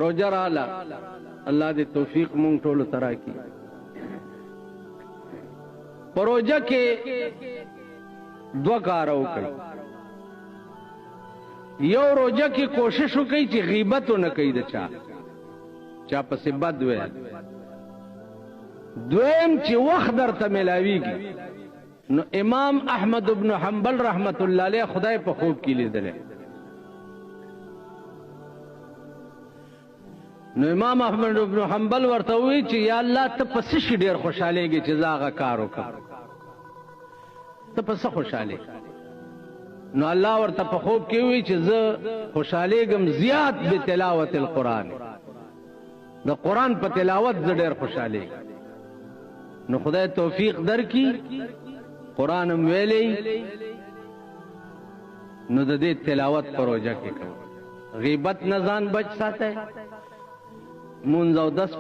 روجه رااله الله دې توفیق مونږ ټول ترا کی پروژه کې دو کار وکړي یو روجه کې کوشش وکړي چې غیبت نه کوي د چا پسې بد وي دویم چې وخت درته ملاويږي نو امام احمد ابن حنبل رحمت الله علیه خدای په خوب کې لیدل نو امام احمد ابن حنبل ورته وی چې یا الله ته پس شي ډیر خوشالهږي چې زاغه کار وکړ ته پس خوشاله نو الله ورته په خوب کې وی چې زه خوشالهږم زیات به تلاوت القرآن د قرآن په تلاوت زه ډیر خوشاله نو خدای توفیق درکې قرآن ویلې نو د دې تلاوت پروژه کې کوي غیبت نه ځان بچ ساته مونږ او 10